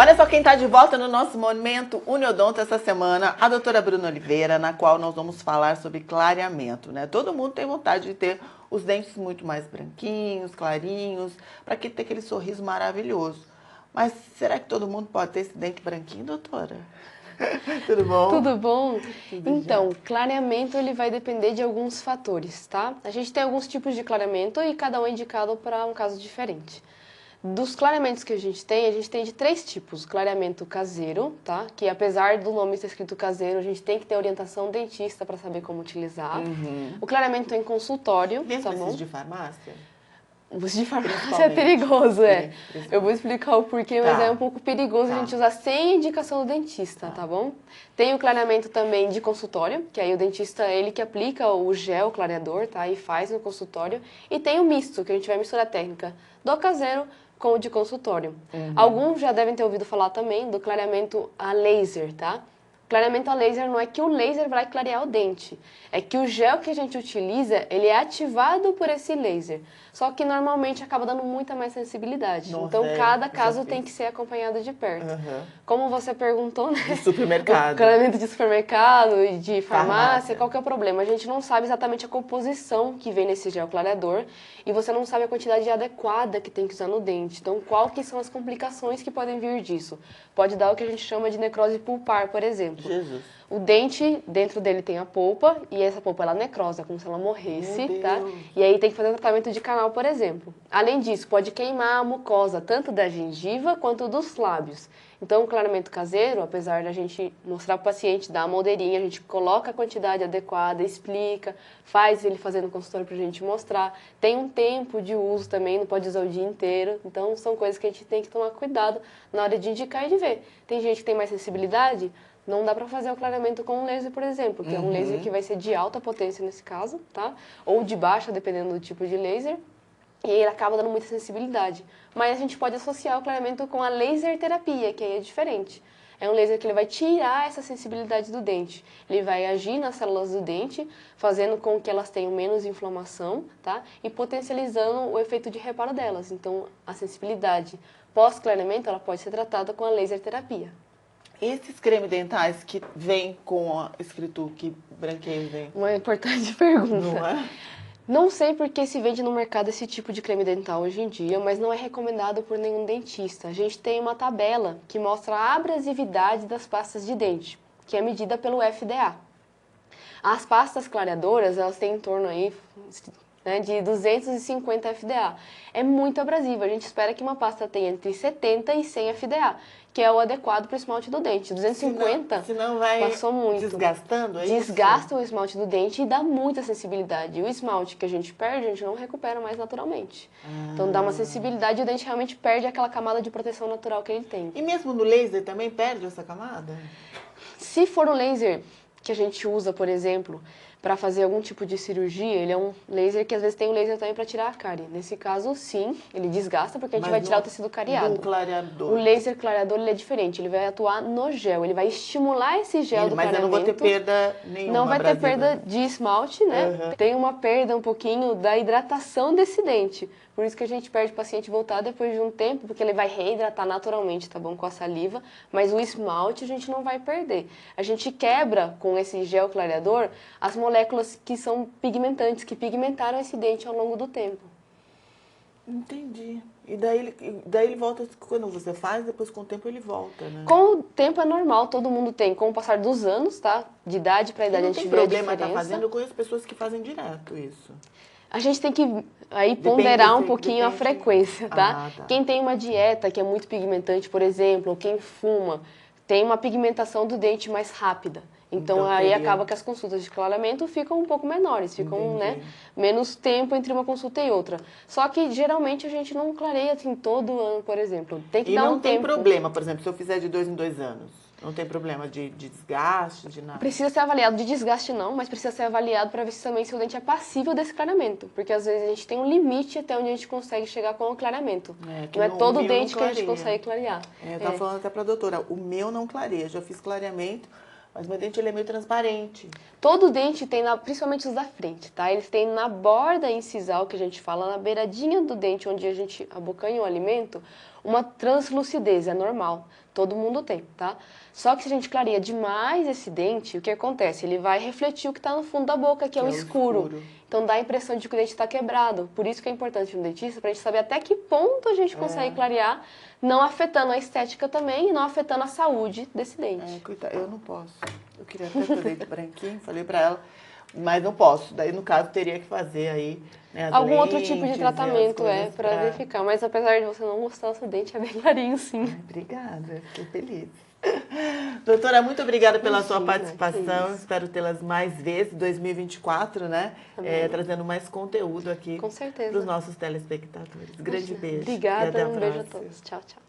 Olha só quem está de volta no nosso Momento Uniodonto essa semana, a doutora Bruna Oliveira, na qual nós vamos falar sobre clareamento, né? Todo mundo tem vontade de ter os dentes muito mais branquinhos, clarinhos, para que ter aquele sorriso maravilhoso. Mas será que todo mundo pode ter esse dente branquinho, doutora? Tudo bom? Tudo bom? Tudo Então, já. clareamento ele vai depender de alguns fatores, tá? A gente tem alguns tipos de clareamento e cada um é indicado para um caso diferente. Dos clareamentos que a gente tem de três tipos. Clareamento caseiro, tá? Que apesar do nome estar escrito caseiro, a gente tem que ter orientação dentista para saber como utilizar. O clareamento em consultório, Mesmo tá esses bom? de farmácia? Os de farmácia é Principalmente. perigoso, é. Principalmente. Eu vou explicar o porquê, mas Tá. é um pouco perigoso Tá. a gente usar sem indicação do dentista, tá bom? Tem o clareamento também de consultório, que aí o dentista, ele que aplica o gel clareador, tá? E faz no consultório. E tem o misto, que a gente vai misturar a técnica do caseiro com o de consultório. Alguns já devem ter ouvido falar também do clareamento a laser, tá? Clareamento a laser não é que o laser vai clarear o dente, é que o gel que a gente utiliza, ele é ativado por esse laser. Só que normalmente acaba dando muita mais sensibilidade. Nossa, então, é, cada já caso fiz. tem que ser acompanhado de perto. Aham. Como você perguntou, né? De supermercado. O clareamento de supermercado e de farmácia, Farmácia. qual que é o problema? A gente não sabe exatamente a composição que vem nesse gel clareador e você não sabe a quantidade adequada que tem que usar no dente. Então, qual que são as complicações que podem vir disso? Pode dar o que a gente chama de necrose pulpar, por exemplo. Jesus. O dente, dentro dele tem a polpa, e essa polpa ela necrosa, como se ela morresse, Meu tá? Deus. E aí tem que fazer um tratamento de canal, por exemplo. Além disso, pode queimar a mucosa, tanto da gengiva quanto dos lábios. Então, o clareamento caseiro, apesar da gente mostrar para o paciente, dar uma moldeirinha, a gente coloca a quantidade adequada, explica, faz ele fazer no consultório para a gente mostrar. Tem um tempo de uso também, não pode usar o dia inteiro. Então, são coisas que a gente tem que tomar cuidado na hora de indicar e de ver. Tem gente que tem mais sensibilidade, não dá para fazer o clareamento com um laser, por exemplo, que é um laser que vai ser de alta potência nesse caso, tá? Ou de baixa, dependendo do tipo de laser. E ele acaba dando muita sensibilidade. Mas a gente pode associar o clareamento com a laser terapia, que aí é diferente. É um laser que ele vai tirar essa sensibilidade do dente. Ele vai agir nas células do dente, fazendo com que elas tenham menos inflamação, tá? E potencializando o efeito de reparo delas. Então, a sensibilidade pós-clareamento, ela pode ser tratada com a laser terapia. Esses cremes dentais que vêm com escrito que branqueio vem, Uma importante pergunta. não é? Não sei por que se vende no mercado esse tipo de creme dental hoje em dia, mas não é recomendado por nenhum dentista. A gente tem uma tabela que mostra a abrasividade das pastas de dente, que é medida pelo FDA. As pastas clareadoras, elas têm em torno aí, né, de 250 FDA. É muito abrasiva, a gente espera que uma pasta tenha entre 70 e 100 FDA, que é o adequado para o esmalte do dente. 250 Senão vai passou muito. desgastando, é Desgasta isso? o esmalte do dente e dá muita sensibilidade. E o esmalte que a gente perde, a gente não recupera mais naturalmente. Então dá uma sensibilidade e o dente realmente perde aquela camada de proteção natural que ele tem. E mesmo no laser também perde essa camada? Se for um laser que a gente usa, por exemplo, para fazer algum tipo de cirurgia, ele é um laser que às vezes tem um laser também para tirar a cárie. Nesse caso, sim, ele desgasta porque a gente Mas vai tirar no- o tecido cariado. Do clareador. O laser clareador ele é diferente, ele vai atuar no gel, ele vai estimular esse gel do Mas eu não clareamento. vou ter perda nenhuma Não vai ter abrasiva. perda de esmalte, né? Tem uma perda um pouquinho da hidratação desse dente. Por isso que a gente perde o paciente voltar depois de um tempo, porque ele vai reidratar naturalmente, tá bom? Com a saliva, mas o esmalte a gente não vai perder. A gente quebra com esse gel clareador as moléculas que são pigmentantes, que pigmentaram esse dente ao longo do tempo. Entendi. E daí ele volta, quando você faz, depois com o tempo ele volta, né? Com o tempo é normal, todo mundo tem. Com o passar dos anos, tá? De idade para idade, a Não gente tem vê a problema estar diferença. fazendo, eu conheço pessoas que fazem direto isso. A gente tem que aí Depende ponderar um do pouquinho a depende. frequência, tá? Ah, tá. Quem tem uma dieta que é muito pigmentante, por exemplo, ou quem fuma, tem uma pigmentação do dente mais rápida. Então aí teria- acaba que as consultas de clareamento ficam um pouco menores, ficam, né, Entendi. menos tempo entre uma consulta e outra. Só que geralmente a gente não clareia assim todo ano, por exemplo. Tem que E dar não um tem tempo. problema, por exemplo, se eu fizer de 2 em 2 anos. Não tem problema de desgaste, de nada. Precisa ser avaliado de desgaste não, mas precisa ser avaliado para ver se também se o dente é passível desse clareamento. Porque às vezes a gente tem um limite até onde a gente consegue chegar com o clareamento. Que Não é no todo meu dente não que a gente clareia. consegue clarear. Eu tava falando até pra doutora, o meu não clareia, já fiz clareamento, mas meu dente ele é meio transparente. Todo dente tem, principalmente os da frente, tá? Eles têm na borda incisal, que a gente fala, na beiradinha do dente, onde a gente abocanha o alimento, uma translucidez, é normal, todo mundo tem, tá? Só que se a gente clareia demais esse dente, o que acontece? Ele vai refletir o que está no fundo da boca, que é o escuro. Então dá a impressão de que o dente está quebrado. Por isso que é importante no dentista, para a gente saber até que ponto a gente consegue clarear, não afetando a estética também e não afetando a saúde desse dente. Coitada, eu não posso. Eu queria até ter o dente branquinho, falei pra ela, mas não posso. Daí, no caso, teria que fazer aí, né, as Algum outro lentes tipo de e as tratamento coisas para verificar. Mas apesar de você não gostar, o seu dente é bem clarinho, sim. Ai, obrigada, fiquei feliz. Doutora, muito obrigada pela sua participação. Espero tê-las mais vezes, 2024, né? Trazendo mais conteúdo aqui Com certeza. para os nossos telespectadores. Grande beijo. Obrigada, E até a um beijo a próxima. todos. Tchau, tchau.